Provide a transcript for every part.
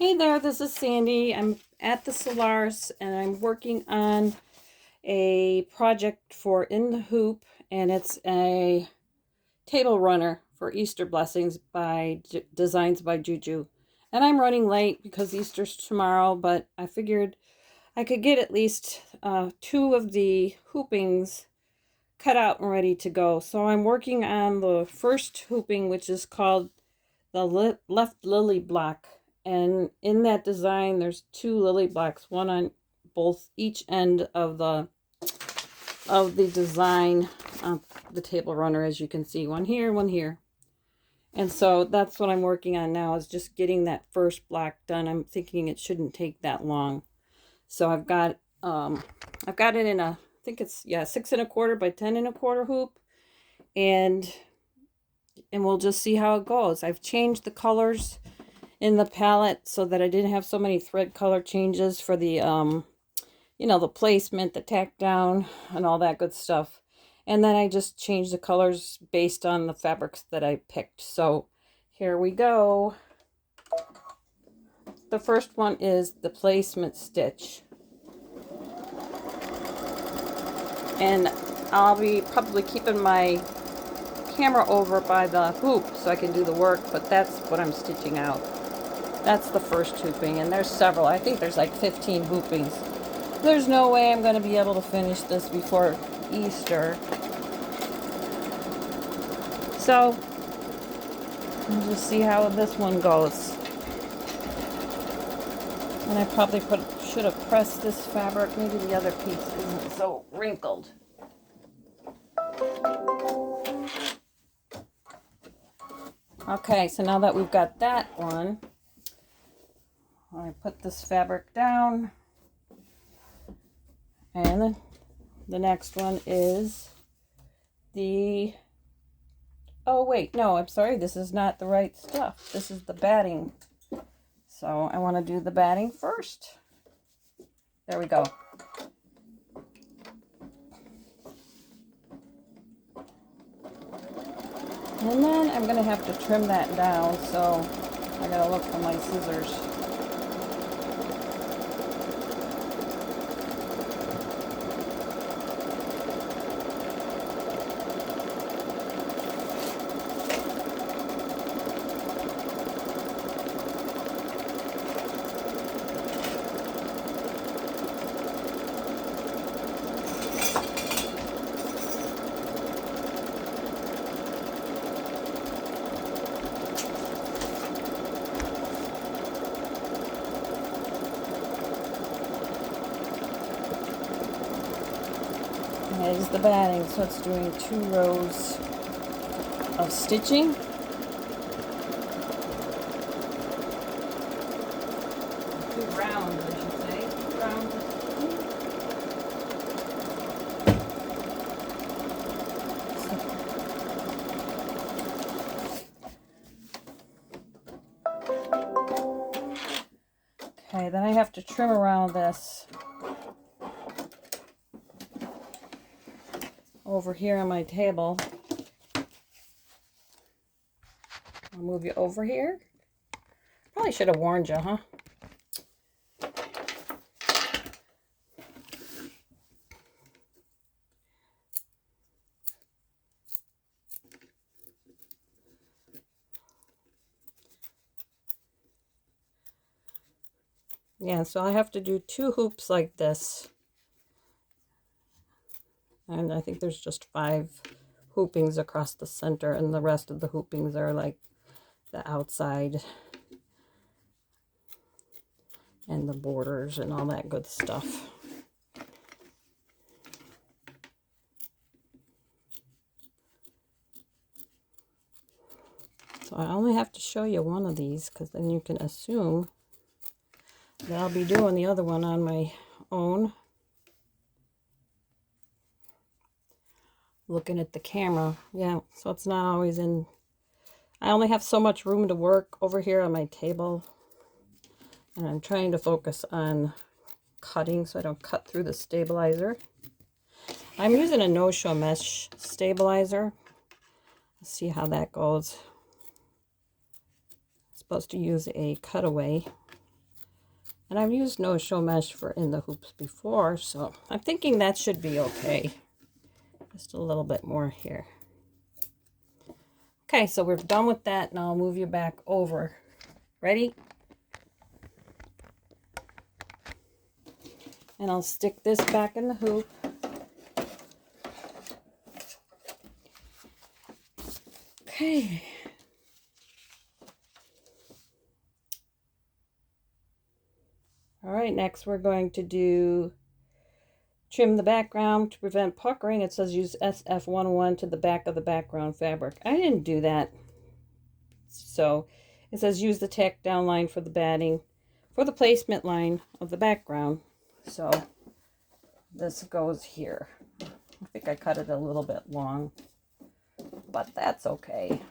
Hey there, this is Sandy. I'm at the Solaris and I'm working on a project for In the Hoop, and it's a table runner for Easter blessings by designs by Juju. And I'm running late because Easter's tomorrow, but I figured I could get at least two of the hoopings cut out and ready to go. So I'm working on the first hooping, which is called the left lily block. And in that design, there's two lily blocks, one on each end of the design on the table runner, as you can see, one here, one here. And so that's what I'm working on now, is just getting that first block done. I'm thinking it shouldn't take that long. So I've got it in a, I think it's 6 1/4 by 10 1/4 hoop, and we'll just see how it goes. I've changed the colors in the palette so that I didn't have so many thread color changes for the the placement, the tack down, and all that good stuff. And then I just changed the colors based on the fabrics that I picked. So here we go. The first one is the placement stitch, and I'll be probably keeping my camera over by the hoop so I can do the work, but that's what I'm stitching out. That's the first hooping, and there's several. I think there's like 15 hoopings. There's no way I'm going to be able to finish this before Easter. So, we'll just see how this one goes. And I probably should have pressed this fabric. Maybe the other piece isn't so wrinkled. Okay, so now that we've got that one, I put this fabric down, and the next one is the, oh wait, no, I'm sorry, this is not the right stuff. This is the batting. So I want to do the batting first. There we go. And then I'm going to have to trim that down, so I got to look for my scissors. Here's the batting, so it's doing 2 rows of stitching. 2 rounds, I should say. 2 rounds of stitching. Okay, then I have to trim around this over here on my table. I'll move you over here. Probably should have warned you, huh? Yeah, so I have to do 2 hoops like this. And I think there's just 5 hoopings across the center, and the rest of the hoopings are like the outside and the borders and all that good stuff. So I only have to show you one of these, because then you can assume that I'll be doing the other one on my own. Looking at the camera, yeah, so it's not always in. I only have so much room to work over here on my table, and I'm trying to focus on cutting so I don't cut through the stabilizer. I'm using a no-show mesh stabilizer. Let's see how that goes. I'm supposed to use a cutaway. And I've used no-show mesh for in the hoops before, so I'm thinking that should be okay. Just a little bit more here. Okay, so we're done with that, and I'll move you back over. Ready? And I'll stick this back in the hoop. Okay. All right, next we're going to trim the background to prevent puckering. It says use SF101 to the back of the background fabric. I didn't do that. So it says use the tack down line for the batting, for the placement line of the background. So this goes here. I think I cut it a little bit long, but that's okay.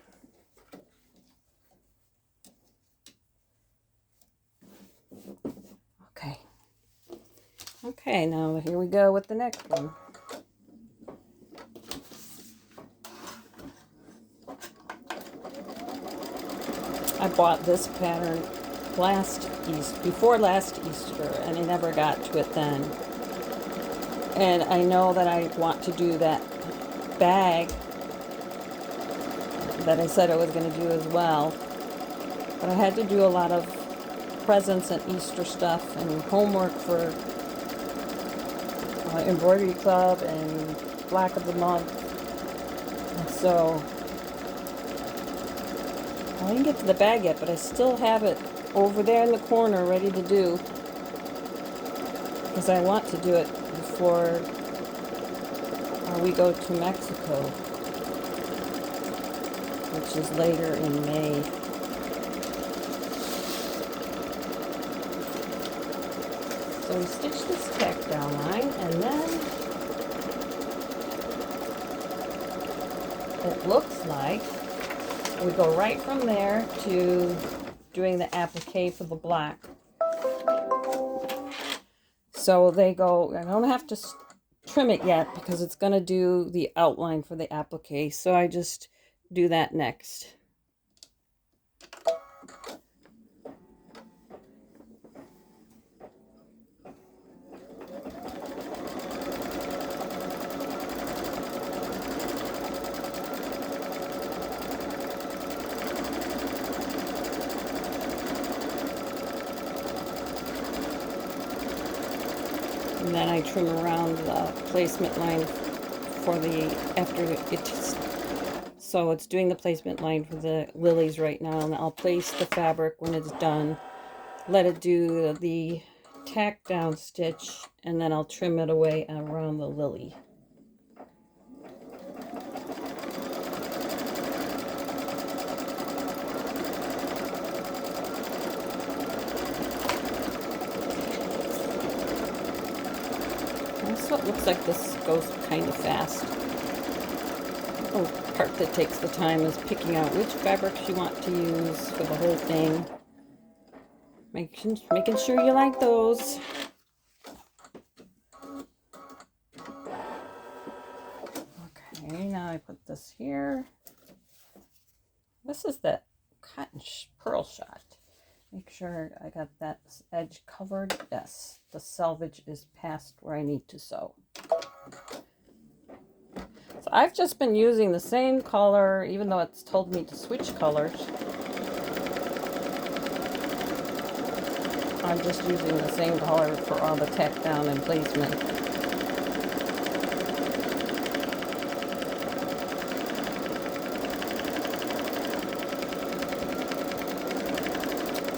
Okay, now here we go with the next one. I bought this pattern before last Easter, and I never got to it then. And I know that I want to do that bag that I said I was going to do as well. But I had to do a lot of presents and Easter stuff and homework for embroidery club and black of the month, and so I didn't get to the bag yet, but I still have it over there in the corner ready to do, because I want to do it before we go to Mexico, which is later in May. So we stitch this tack down line, and then it looks like we go right from there to doing the applique for the black. So they go, I don't have to trim it yet because it's going to do the outline for the applique. So I just do that next. And then I trim around the placement line for so it's doing the placement line for the lilies right now, and I'll place the fabric when it's done, let it do the tack down stitch, and then I'll trim it away around the lily. So it looks like this goes kind of fast. The part that takes the time is picking out which fabrics you want to use for the whole thing. Making sure you like those. Okay, now I put this here. This is the cotton pearl shot. Make sure I got that edge covered. Yes, the selvage is past where I need to sew. So I've just been using the same color, even though it's told me to switch colors. I'm just using the same color for all the tack down and placement.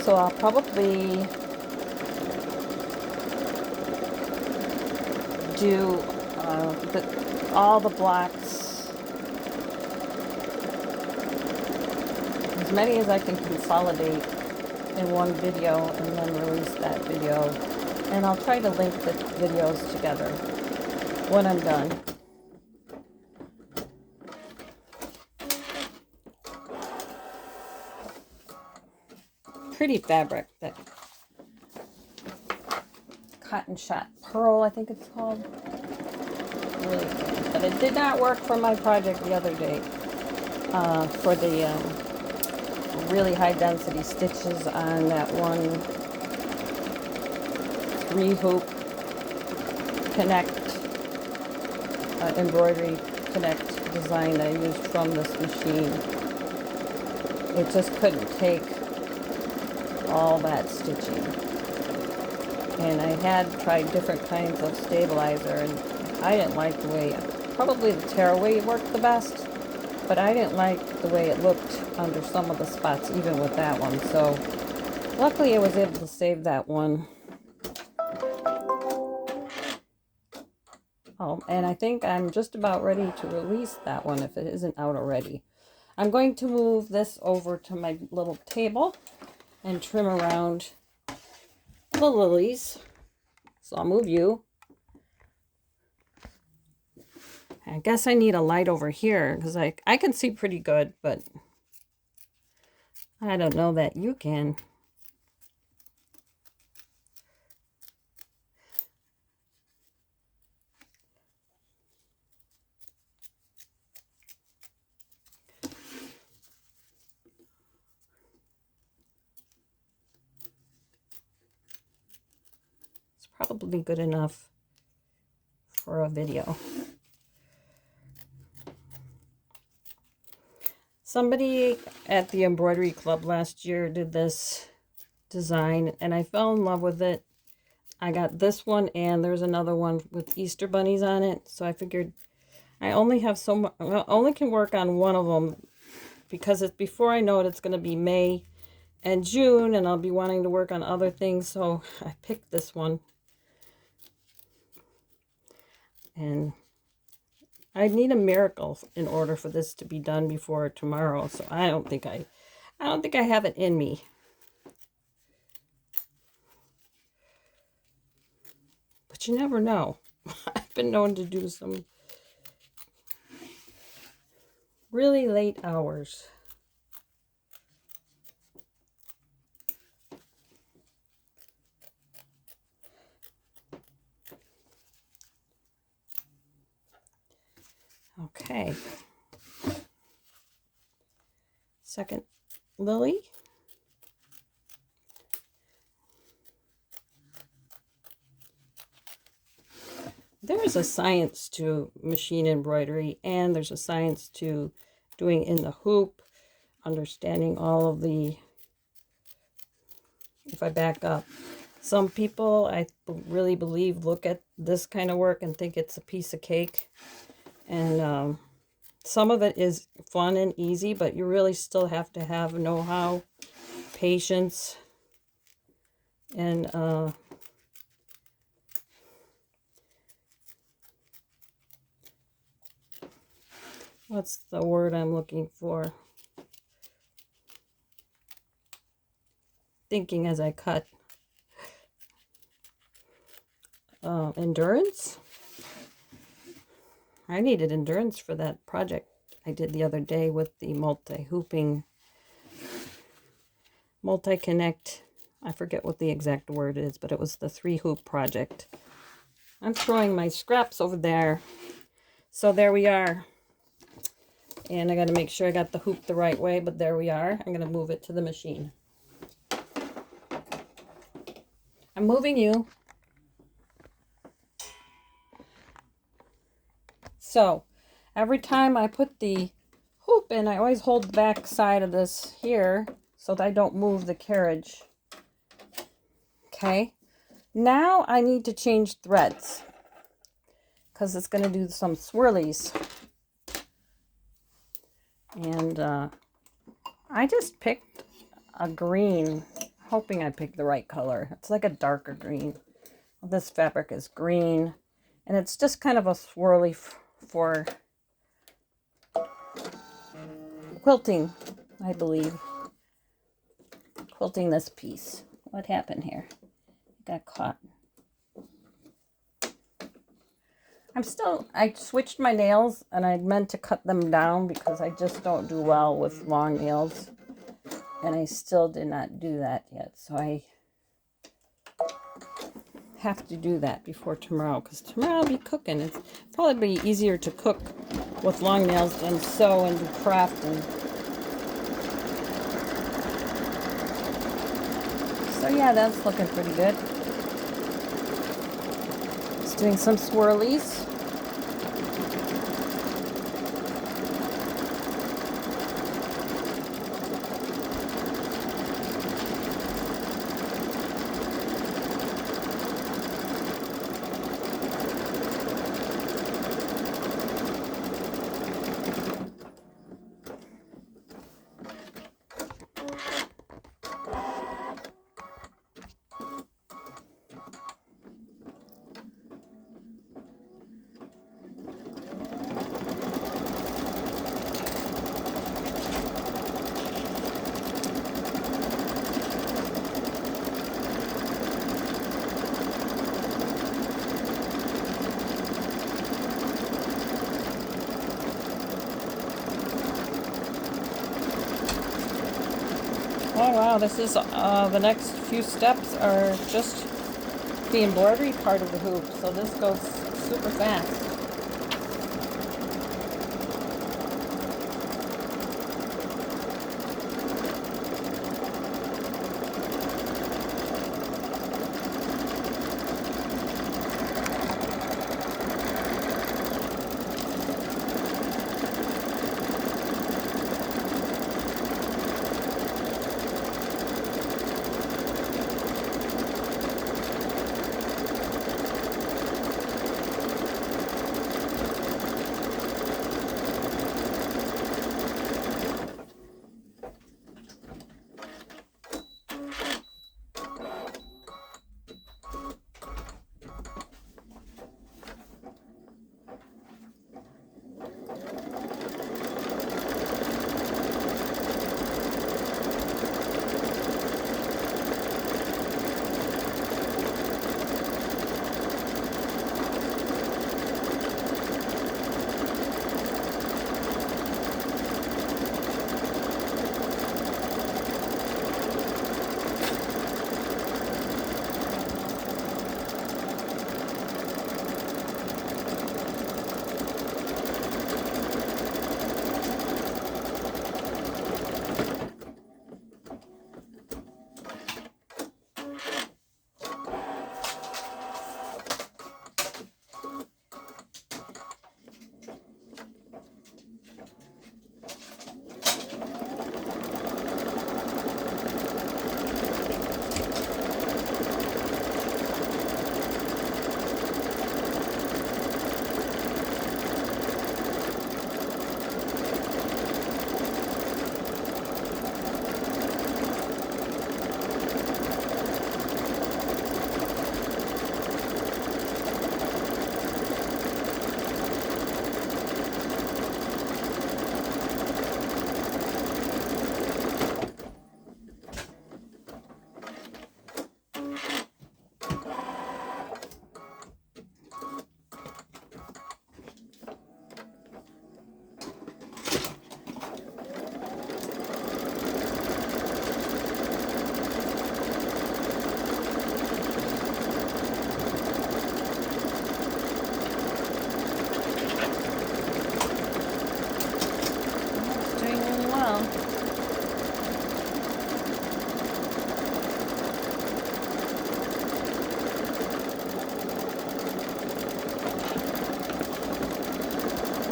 So I'll probably do all the blacks, as many as I can consolidate in one video and then release that video. And I'll try to link the videos together when I'm done. Pretty fabric, that cotton shot pearl, I think it's called. Really good. But it did not work for my project the other day for the really high density stitches on that one 3-hoop connect, embroidery connect design that I used from this machine. It just couldn't take all that stitching. And I had tried different kinds of stabilizer, and I didn't like the way, probably the tearaway worked the best, but I didn't like the way it looked under some of the spots, even with that one. So luckily I was able to save that one. Oh, and I think I'm just about ready to release that one if it isn't out already. I'm going to move this over to my little table and trim around the lilies. So I'll move you. I guess I need a light over here because I can see pretty good, but I don't know that you can. It's probably good enough for a video. Somebody at the embroidery club last year did this design and I fell in love with it. I got this one and there's another one with Easter bunnies on it. So I figured I only have so much, well, only can work on one of them because it's before I know it, it's going to be May and June and I'll be wanting to work on other things. So I picked this one. And I need a miracle in order for this to be done before tomorrow. So I don't think I have it in me. But you never know. I've been known to do some really late hours. Okay. Second lily. There is a science to machine embroidery, and there's a science to doing in the hoop, understanding all of the, if I back up, some people I really believe look at this kind of work and think it's a piece of cake. And some of it is fun and easy, but you really still have to have know-how, patience, and what's the word I'm looking for? Thinking as I cut. Endurance? I needed endurance for that project I did the other day with the multi-connect. I forget what the exact word is, but it was the 3-hoop project. I'm throwing my scraps over there. So there we are. And I got to make sure I got the hoop the right way, but there we are. I'm going to move it to the machine. I'm moving you. So every time I put the hoop in, I always hold the back side of this here so that I don't move the carriage. Okay. Now I need to change threads because it's going to do some swirlies. And I just picked a green, hoping I picked the right color. It's like a darker green. This fabric is green, and it's just kind of a swirly for quilting, I believe. Quilting this piece. What happened here? Got caught. I switched my nails and I meant to cut them down because I just don't do well with long nails. And I still did not do that yet. So I have to do that before tomorrow because tomorrow I'll be cooking. It's probably be easier to cook with long nails than sew and do crafting. So yeah, that's looking pretty good. Doing some swirlies. Oh wow, this is, the next few steps are just the embroidery part of the hoop, so this goes super fast.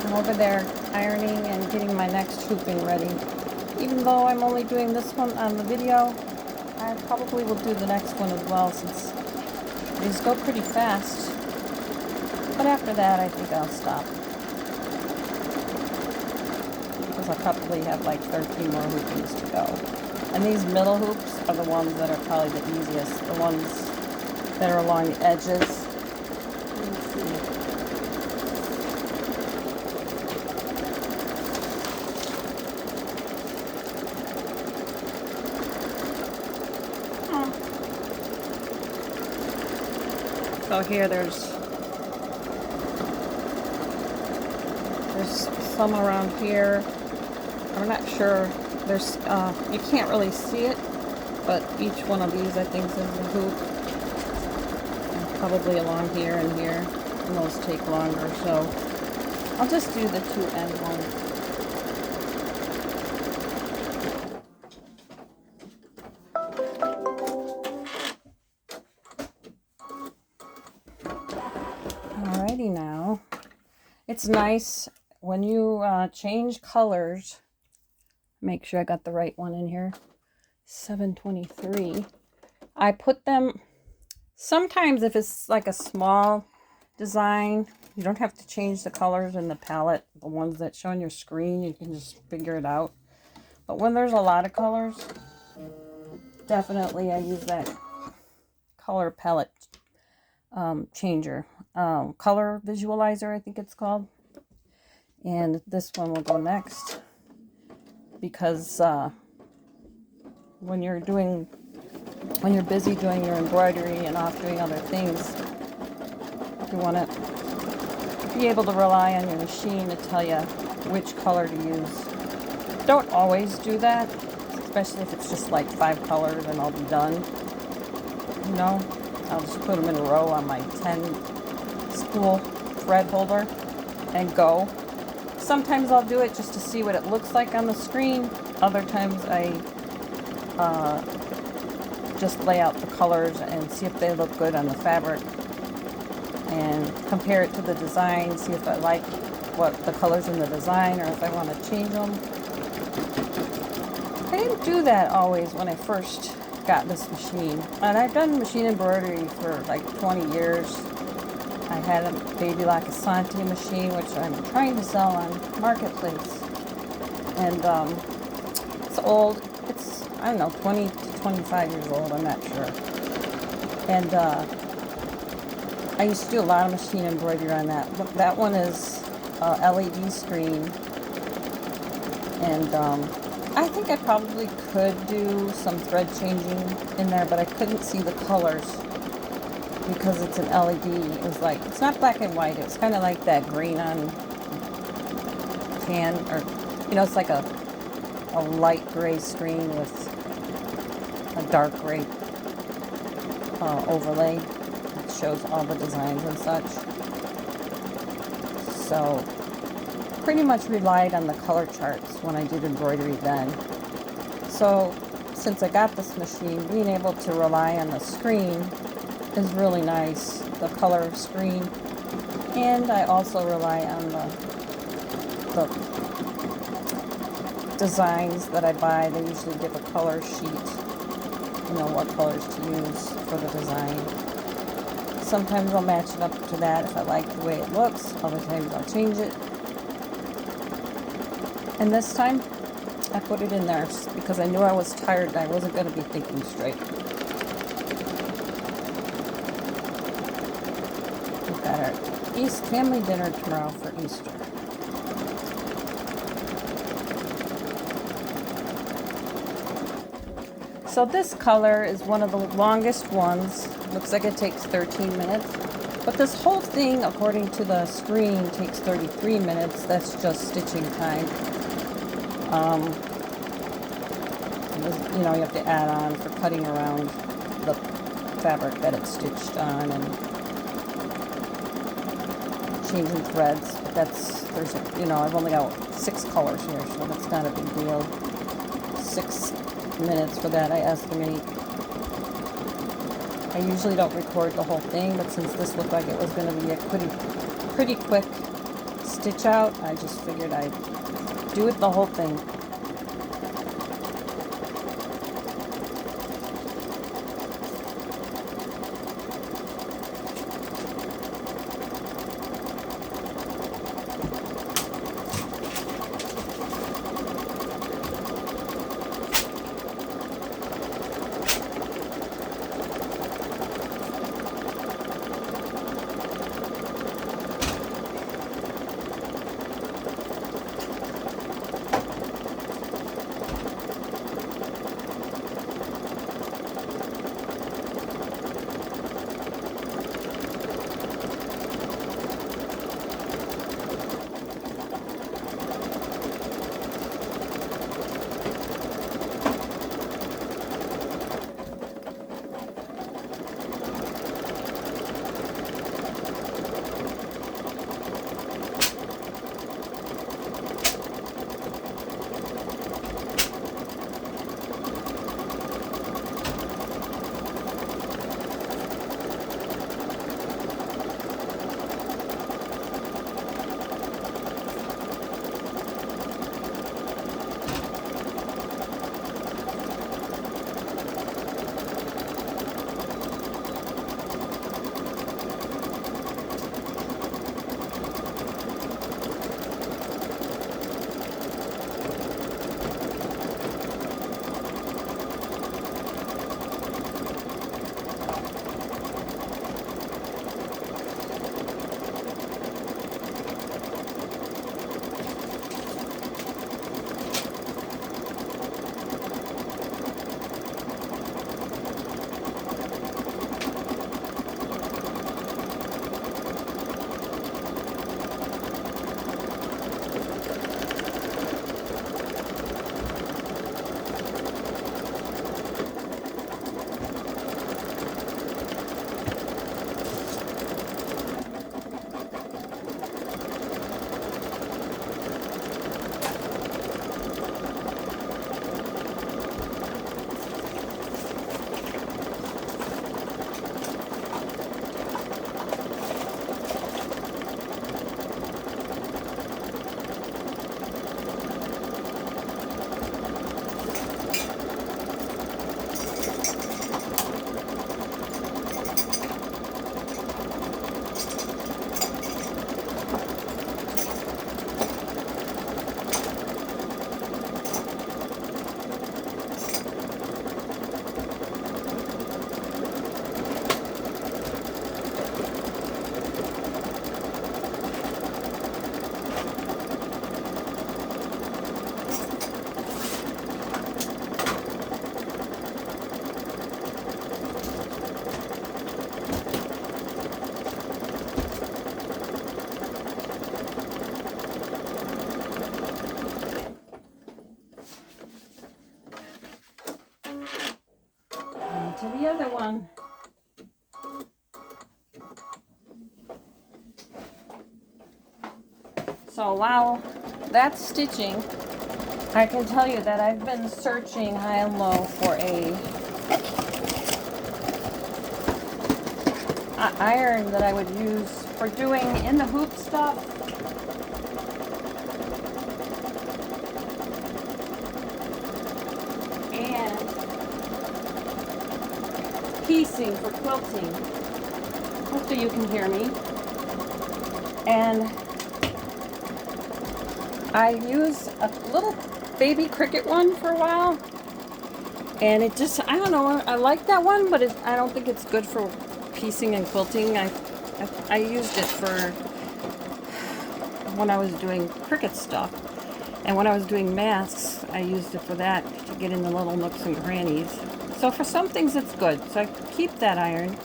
I'm over there ironing and getting my next hooping ready. Even though I'm only doing this one on the video, I probably will do the next one as well since these go pretty fast. But after that, I think I'll stop. Because I'll probably have like 13 more hoopings to go. And these middle hoops are the ones that are probably the easiest. The ones that are along the edges. So here there's some around here. I'm not sure. There's you can't really see it, but each one of these I think is a hoop. And probably along here and here. And those take longer, so I'll just do the two end ones. Alrighty now. It's nice when you change colors. Make sure I got the right one in here. 723. I put them, sometimes if it's like a small design, you don't have to change the colors in the palette. The ones that show on your screen, you can just figure it out. But when there's a lot of colors, definitely I use that color palette changer. Color visualizer, I think it's called. And this one will go next. Because when you're busy doing your embroidery and off doing other things, you want to be able to rely on your machine to tell you which color to use. Don't always do that, especially if it's just like 5 colors and I'll be done. You know, I'll just put them in a row on my 10 spool thread holder and go. Sometimes I'll do it just to see what it looks like on the screen. Other times I just lay out the colors and see if they look good on the fabric and compare it to the design, see if I like what the colors in the design or if I want to change them. I didn't do that always when I first got this machine. And I've done machine embroidery for like 20 years. I had a Babylock Solaris machine, which I'm trying to sell on Marketplace. And it's old. It's, I don't know, 20 to 25 years old. I'm not sure. And I used to do a lot of machine embroidery on that. That one is a LED screen. And I think I probably could do some thread changing in there, but I couldn't see the colors because it's an LED. It was like, it's not black and white. It's kind of like that green on tan, or, you know, it's like a light gray screen with a dark gray overlay that shows all the designs and such. So pretty much relied on the color charts when I did embroidery then. So since I got this machine, being able to rely on the screen is really nice, the color screen. And I also rely on the designs that I buy. They usually give a color sheet, you know, what colors to use for the design. Sometimes I'll match it up to that if I like the way it looks. Other times I'll change it. And this time, I put it in there because I knew I was tired and I wasn't going to be thinking straight. We've got our family dinner tomorrow for Easter. So this color is one of the longest ones. Looks like it takes 13 minutes. But this whole thing, according to the screen, takes 33 minutes. That's just stitching time. You know, you have to add on for cutting around the fabric that it's stitched on and changing threads. But you know, I've only got 6 colors here, so that's not a big deal. 6 minutes for that, I estimate. I usually don't record the whole thing, but since this looked like it was going to be a pretty quick stitch out, I just figured I'd do it the whole thing. other one. So while that's stitching, I can tell you that I've been searching high and low for a iron that I would use for doing in the hoop stuff. And piecing for quilting. Hopefully you can hear me. And I used a little baby cricket one for a while, and it just, I don't know, I like that one, but I don't think it's good for piecing and quilting. I used it for when I was doing cricket stuff, and when I was doing masks, I used it for that, to get in the little nooks and crannies. So for some things it's good, so I keep that iron.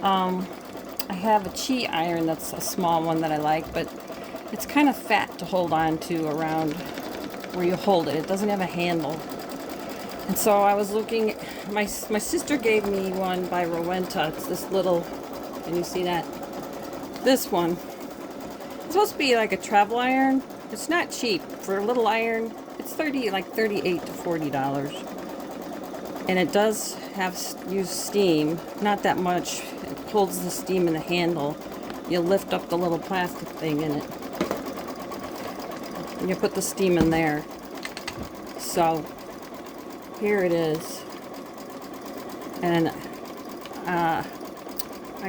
I have a chi iron that's a small one that I like, but it's kind of fat to hold on to around where you hold it. It doesn't have a handle. And so I was looking, my sister gave me one by Rowenta. It's this little, can you see that? This one. It's supposed to be like a travel iron. It's not cheap. For a little iron, it's like $38 to $40. And it does use steam. Not that much. It holds the steam in the handle. You lift up the little plastic thing in it. And you put the steam in there. So here it is. And I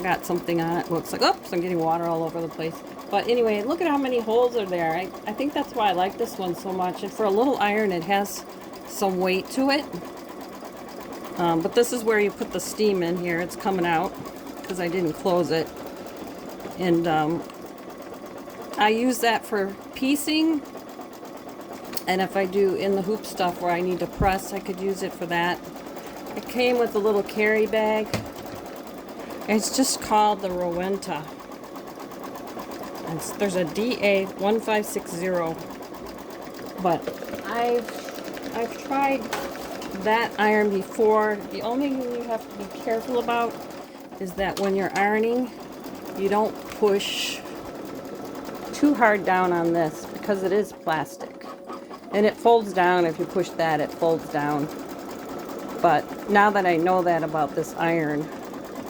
got something on it. Looks like, oops, I'm getting water all over the place. But anyway, look at how many holes are there. I think that's why I like this one so much. And for a little iron, it has some weight to it. But this is where you put the steam in here. It's coming out because I didn't close it. And I use that for piecing. And if I do in the hoop stuff where I need to press, I could use it for that. It came with a little carry bag. It's just called the Rowenta. There's a DA1560. But I've tried that iron before. The only thing you have to be careful about is that when you're ironing, you don't push too hard down on this because it is plastic. And it folds down. If you push that, it folds down. But now that I know that about this iron,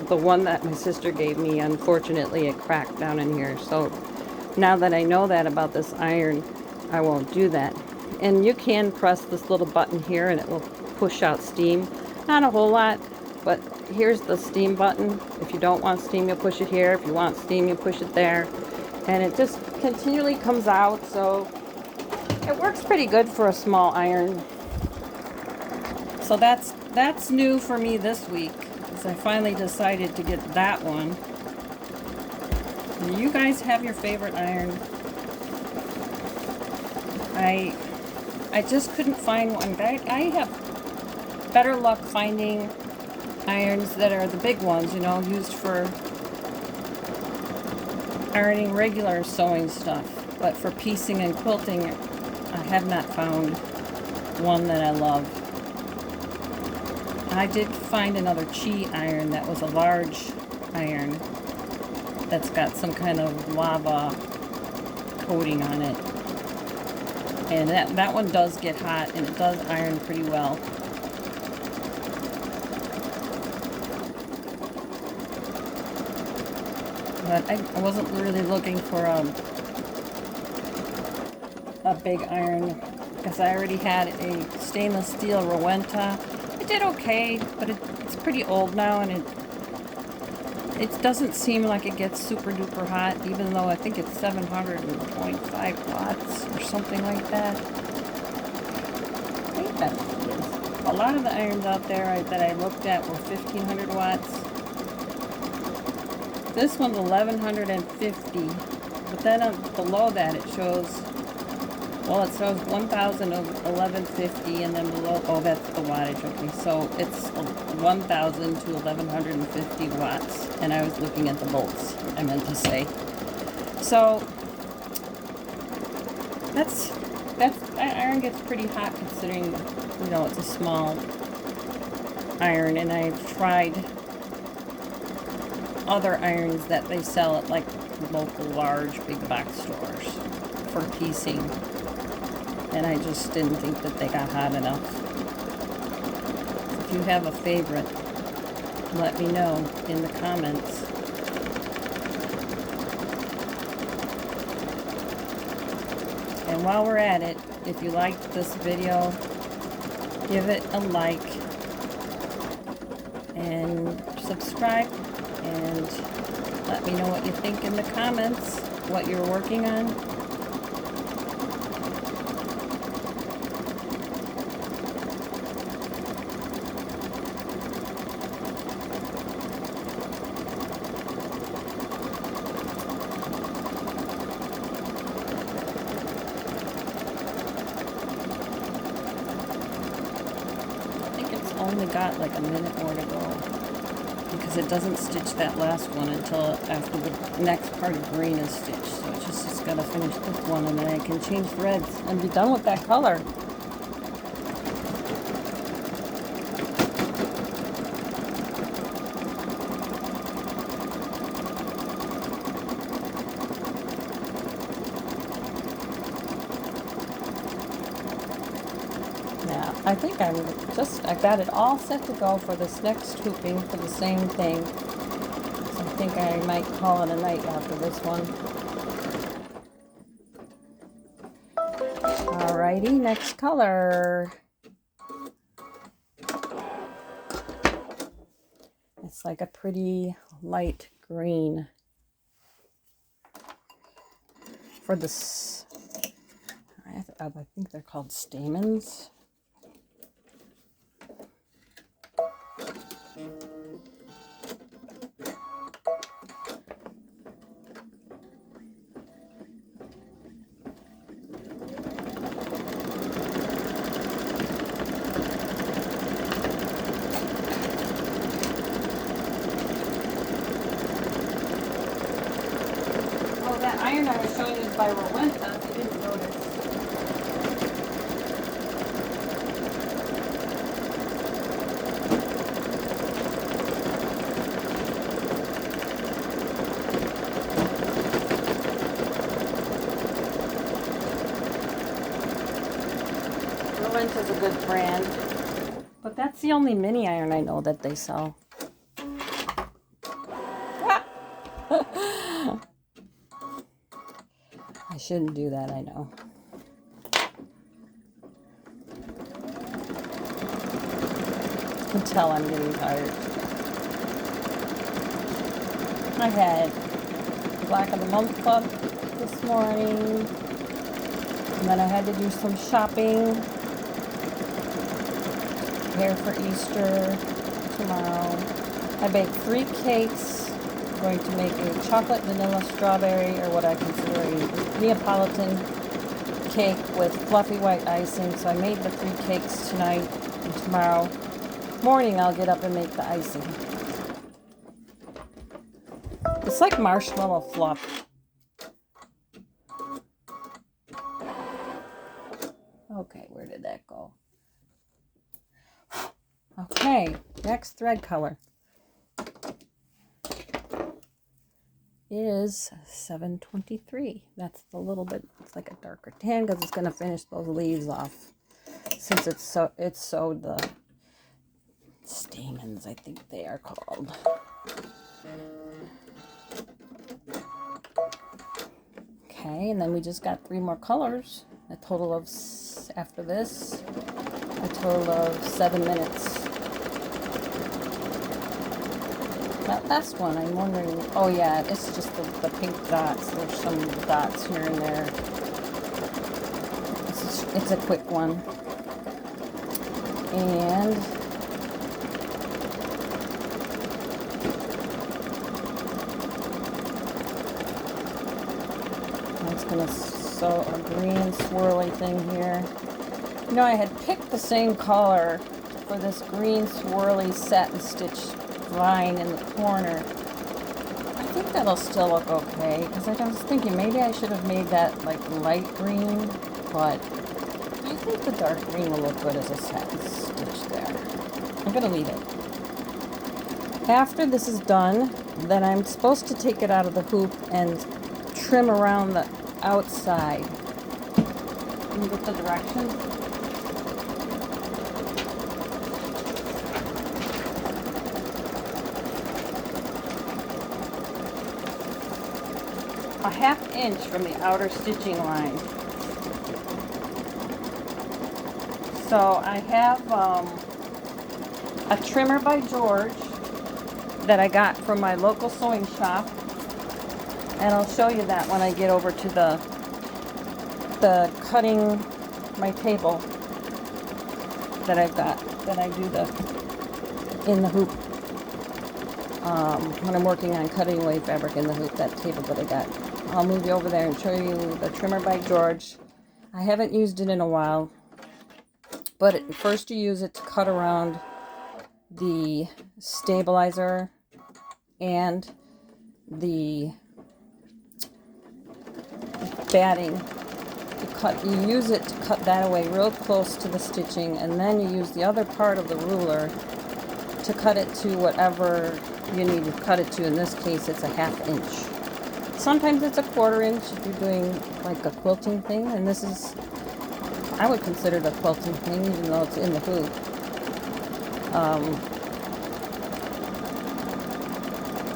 the one that my sister gave me, unfortunately, it cracked down in here. So now that I know that about this iron, I won't do that. And you can press this little button here and it will push out steam. Not a whole lot, but here's the steam button. If you don't want steam, you push it here. If you want steam, you push it there. And it just continually comes out. So it works pretty good for a small iron. So that's new for me this week, because I finally decided to get that one. Do you guys have your favorite iron? I just couldn't find one. I have better luck finding irons that are the big ones, you know, used for ironing regular sewing stuff. But for piecing and quilting, I have not found one that I love. I did find another chi iron that was a large iron that's got some kind of lava coating on it. And that one does get hot and it does iron pretty well. But I wasn't really looking for a big iron because I already had a stainless steel Rowenta. It did okay, but it's pretty old now, and it doesn't seem like it gets super duper hot, even though I think it's 725 watts or something like that. I think that's what it is. A lot of the irons out there that I looked at were 1500 watts. This one's 1150, but then below that it shows, well, it shows 1000 of 1150, and then below, oh, that's the wattage, okay, so it's 1000 to 1150 watts, and I was looking at the volts, I meant to say. So that iron gets pretty hot considering, you know, it's a small iron, and I've tried other irons that they sell at like local large big box stores for piecing, and I just didn't think that they got hot enough. If you have a favorite, let me know in the comments. And while we're at it, if you liked this video, give it a like and subscribe, and let me know what you think in the comments, what you're working on. Only got like a minute more to go because it doesn't stitch that last one until after the next part of green is stitched. So it's just gotta finish this one, and then I can change threads and be done with that color. Yeah, I think I got it all set to go for this next hooping for the same thing. So I think I might call it a night after this one. Alrighty, next color. It's like a pretty light green. For this, I think they're called stamens. That iron I was showing you is by Rowenta, if you didn't notice. Rowenta's a good brand, but that's the only mini iron I know that they sell. I shouldn't do that, I know. You can tell I'm getting tired. I had Black of the Month Club this morning, and then I had to do some shopping, prepare for Easter tomorrow. I baked 3 cakes. I'm going to make a chocolate, vanilla, strawberry, or what I consider a Neapolitan cake with fluffy white icing. So I made the 3 cakes tonight, and tomorrow morning I'll get up and make the icing. It's like marshmallow fluff. Okay, where did that go? Okay, next thread color is 723. That's the little bit, it's like a darker tan because it's going to finish those leaves off. Since it's sewed the stamens, I think they are called. Okay, and then we just got 3 more colors. A total of, after this, a total of 7 minutes. That last one, I'm wondering, oh yeah, it's just the pink dots. There's some dots here and there. It's a quick one. And I'm just going to sew a green swirly thing here. You know, I had picked the same color for this green swirly satin stitch line in the corner. I think that'll still look okay, because I was thinking maybe I should have made that like light green, but I think the dark green will look good as a satin stitch there. I'm gonna leave it. After this is done, then I'm supposed to take it out of the hoop and trim around the outside. Let me get the directions. A ½ inch from the outer stitching line. So I have a trimmer by George that I got from my local sewing shop, and I'll show you that when I get over to the cutting my table that I've got, that I do in the hoop when I'm working on cutting away fabric in the hoop, that table that I got. I'll move you over there and show you the trimmer by George. I haven't used it in a while, but first you use it to cut around the stabilizer and the batting. You use it to cut that away real close to the stitching, and then you use the other part of the ruler to cut it to whatever you need to cut it to. In this case, it's a ½ inch. Sometimes it's a ¼ inch if you're doing like a quilting thing, and this is, I would consider it a quilting thing even though it's in the hoop.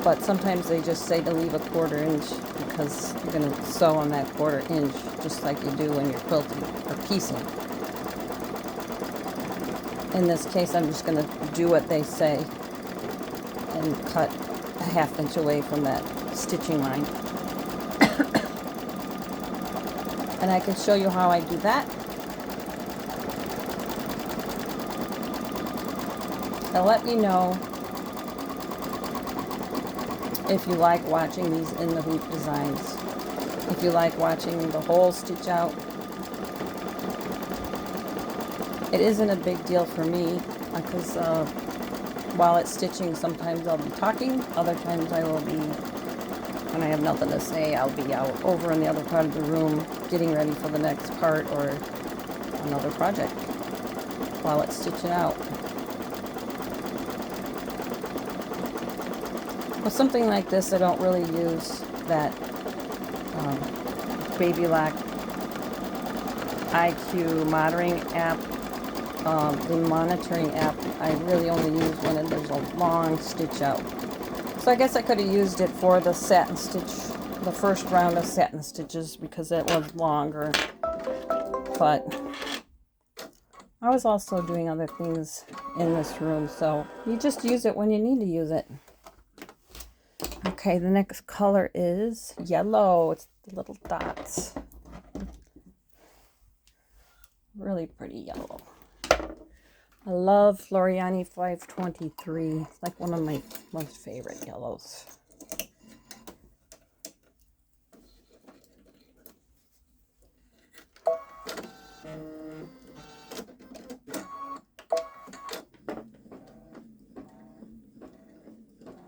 But sometimes they just say to leave a ½ inch because you're going to sew on that ½ inch just like you do when you're quilting or piecing. In this case, I'm just going to do what they say and cut a ½ inch away from that stitching line. And I can show you how I do that. Now let me know if you like watching these in the hoop designs. If you like watching the whole stitch out. It isn't a big deal for me because while it's stitching, sometimes I'll be talking, other times I will be, when I have nothing to say, I'll be out over in the other part of the room getting ready for the next part or another project while it's stitching out. With something like this, I don't really use that Babylock IQ monitoring app, the monitoring app. I really only use when there's a long stitch out. So I guess I could have used it for the satin stitch, the first round of satin stitches, because it was longer. But I was also doing other things in this room, so you just use it when you need to use it. Okay, the next color is yellow. It's the little dots. Really pretty yellow. I love Floriani 523. It's like one of my most favorite yellows.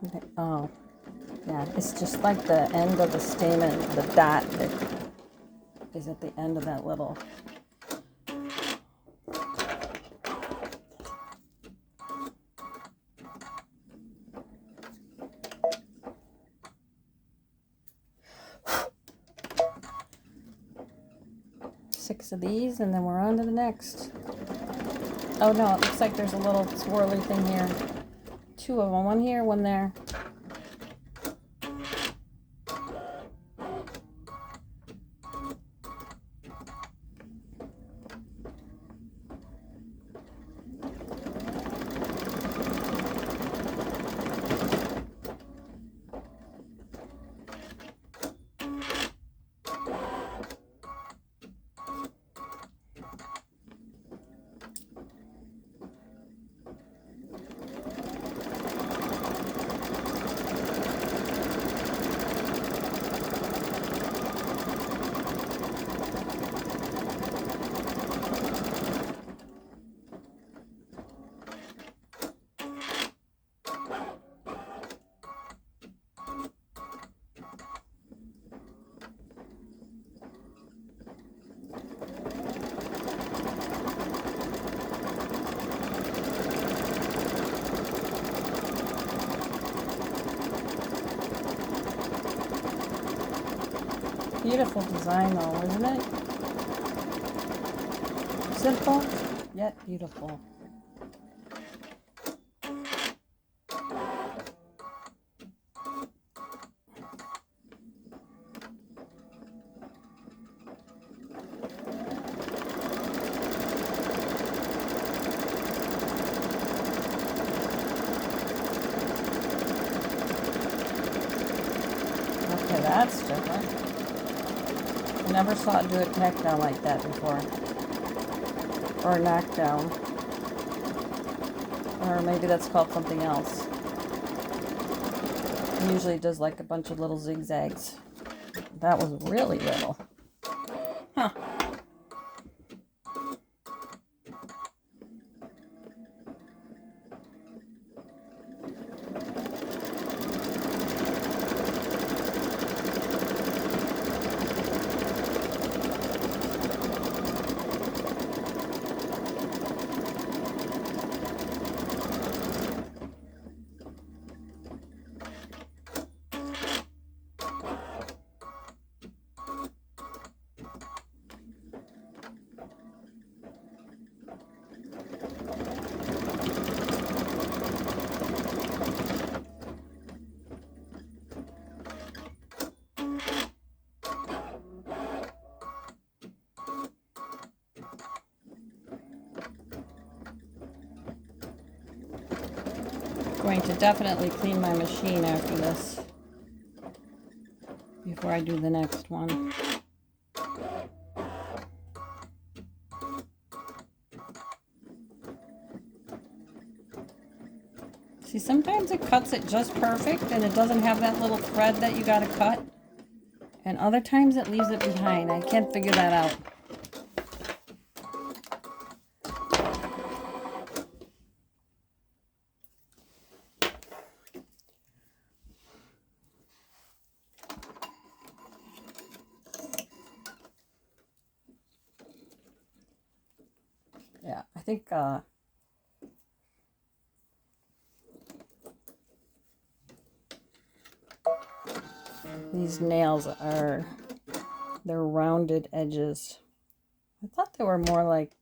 Okay. Oh. Yeah, it's just like the end of the stamen, the dot that is at the end of that little. Six of these, and then we're on to the next. Oh no, it looks like there's a little swirly thing here. Two of them, one here, one there. Beautiful design though, isn't it? Simple, yet beautiful. Okay, that's different. I never saw it do a tack down like that before. Or a knockdown. Or maybe that's called something else. It usually does like a bunch of little zigzags. That was really little. Huh. Going to definitely clean my machine after this before I do the next one. See, sometimes it cuts it just perfect and it doesn't have that little thread that you gotta cut, and other times it leaves it behind. I can't figure that out. Yeah, I think these nails are, they're rounded edges. I thought they were more like,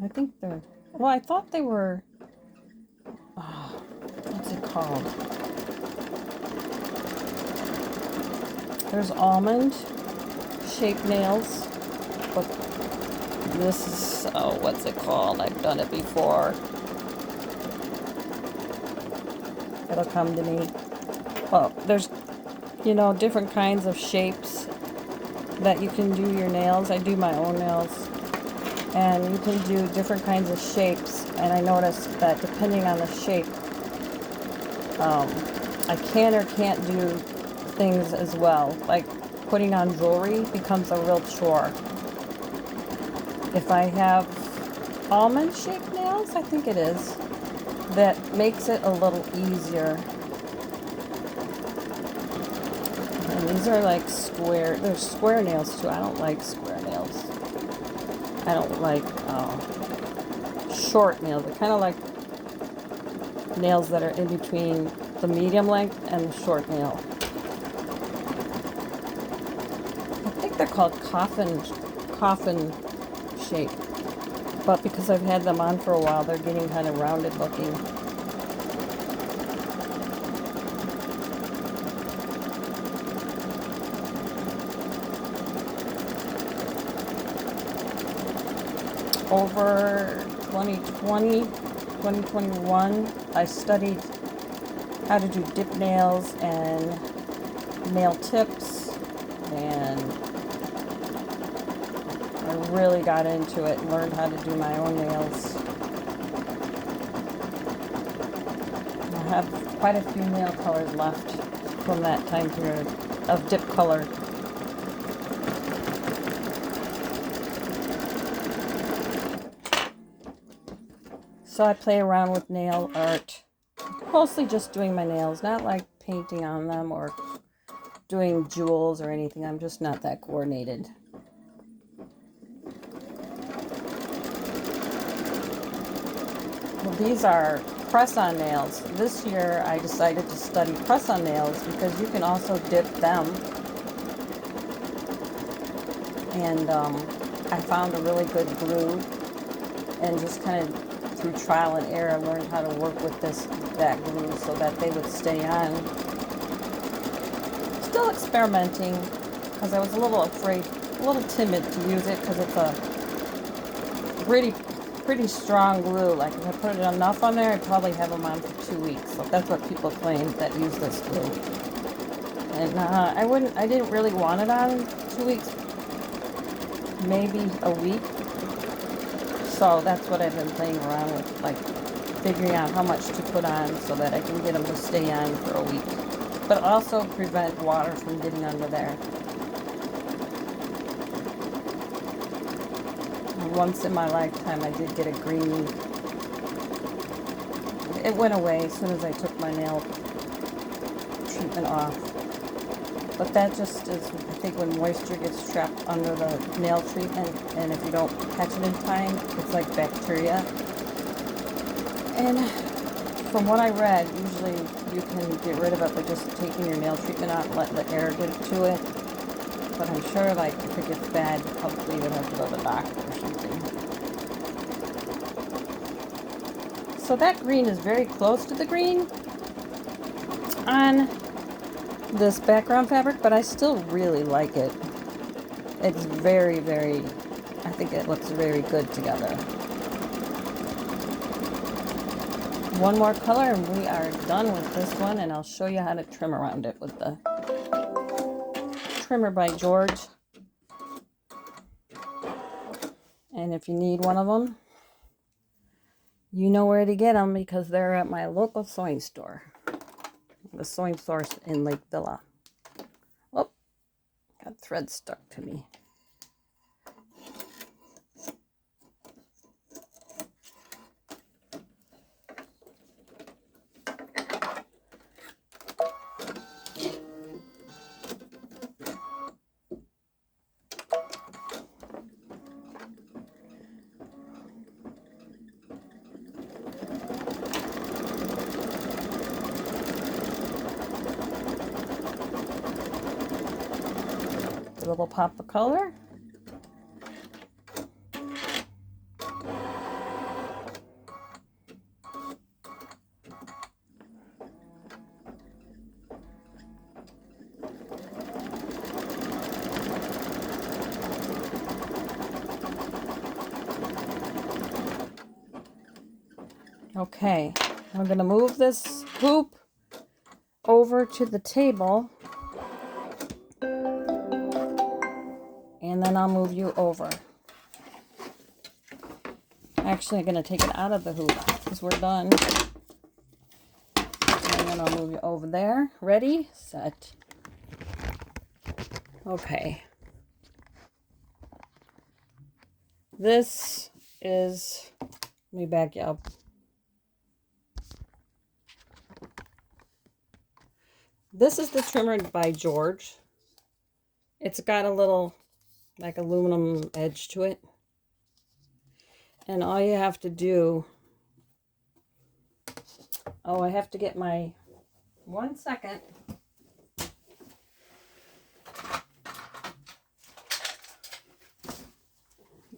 I think they're, well, I thought they were, what's it called? There's almond shaped nails, but this is, oh, what's it called? I've done it before. It'll come to me. Well, there's, you know, different kinds of shapes that you can do your nails. I do my own nails. And you can do different kinds of shapes. And I noticed that depending on the shape, I can or can't do things as well. Like putting on jewelry becomes a real chore. If I have almond-shaped nails, I think it is, that makes it a little easier. And these are like square, there's square nails too. I don't like square nails. I don't like short nails. They're kind of like nails that are in between the medium length and the short nail. I think they're called coffin shape, but because I've had them on for a while, they're getting kind of rounded looking. Over 2020, 2021, I studied how to do dip nails and nail tips, and I really got into it and learned how to do my own nails. I have quite a few nail colors left from that time period of dip color. So I play around with nail art, mostly just doing my nails, not like painting on them or doing jewels or anything. I'm just not that coordinated. Well, these are press-on nails. This year I decided to study press-on nails because you can also dip them And I found a really good glue, and just kind of through trial and error, I learned how to work with that glue so that they would stay on. Still experimenting, because I was a little afraid, a little timid to use it, because it's a pretty strong glue. Like if I put it enough on there, I'd probably have them on for 2 weeks. So that's what people claim that use this glue. And I didn't really want it on 2 weeks, maybe a week. So that's what I've been playing around with, like figuring out how much to put on so that I can get them to stay on for a week. But also prevent water from getting under there. And once in my lifetime I did get a green. It went away as soon as I took my nail treatment off. But that just is, I think, when moisture gets trapped under the nail treatment, and if you don't catch it in time, it's like bacteria. And from what I read, usually you can get rid of it by just taking your nail treatment out and letting the air get to it. But I'm sure, like, if it gets bad, you probably would have to go to the doctor or something. So that green is very close to the green on this background fabric, but I still really like it. It's very, very, I think it looks very good together. One more color and we are done with this one, and I'll show you how to trim around it with the trimmer by George. And if you need one of them, you know where to get them, because they're at my local sewing store. The sewing source in Lake Villa. Oh, got thread stuck to me. A little pop of color. Okay, I'm going to move this hoop over to the table. And then I'll move you over. Actually, I'm going to take it out of the hoop because we're done. And then I'll move you over there. Ready? Set. Okay. This is, let me back you up. This is the trimmer by George. It's got a little like aluminum edge to it, and all you have to do, oh, I have to get my, 1 second.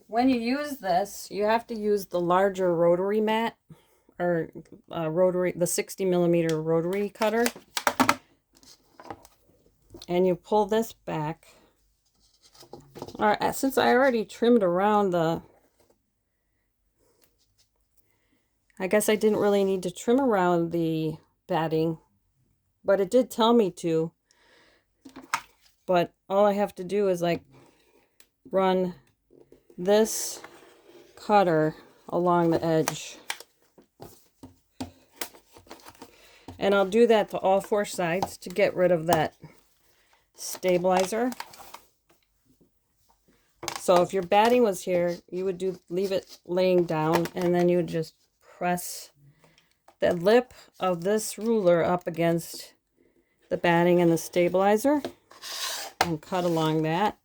When you use this, you have to use the larger rotary mat, or rotary, the 60mm rotary cutter, and you pull this back. All right, since I already trimmed around the, I guess I didn't really need to trim around the batting, but it did tell me to. But all I have to do is like run this cutter along the edge. And I'll do that to all 4 sides to get rid of that stabilizer. So if your batting was here, you would leave it laying down, and then you would just press the lip of this ruler up against the batting and the stabilizer and cut along that.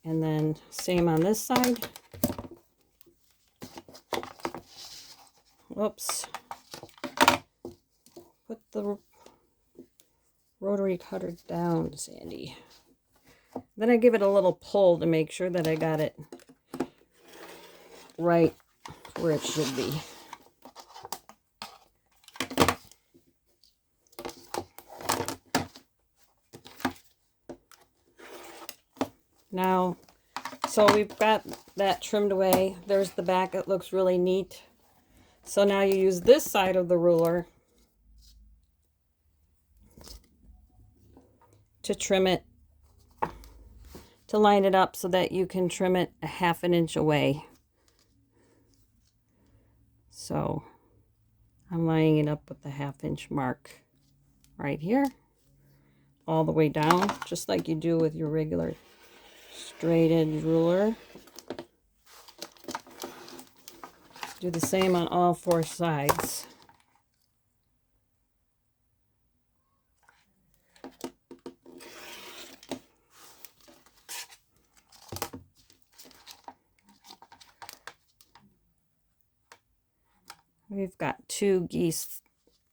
And then same on this side. Whoops. Put the rotary cutter down, Sandy. Then I give it a little pull to make sure that I got it right where it should be. Now, so we've got that trimmed away. There's the back. It looks really neat. So now you use this side of the ruler to trim it, to line it up so that you can trim it a 1/2 inch away. So I'm lining it up with the 1/2 inch mark right here, all the way down, just like you do with your regular straight edge ruler. Do the same on all 4 sides. We've got 2 geese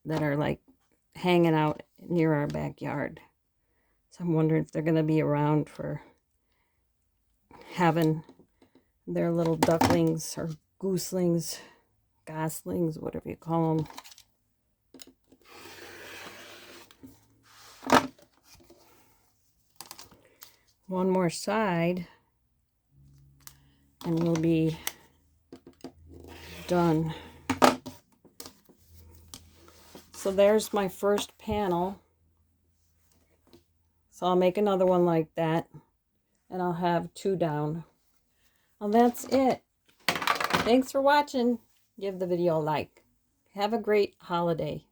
that are like hanging out near our backyard. So I'm wondering if they're going to be around for having their little ducklings or gooselings, goslings, whatever you call them. One more side and we'll be done. So there's my first panel. So I'll make another one like that, and I'll have 2 down. Well, that's it. Thanks for watching. Give the video a like. Have a great holiday.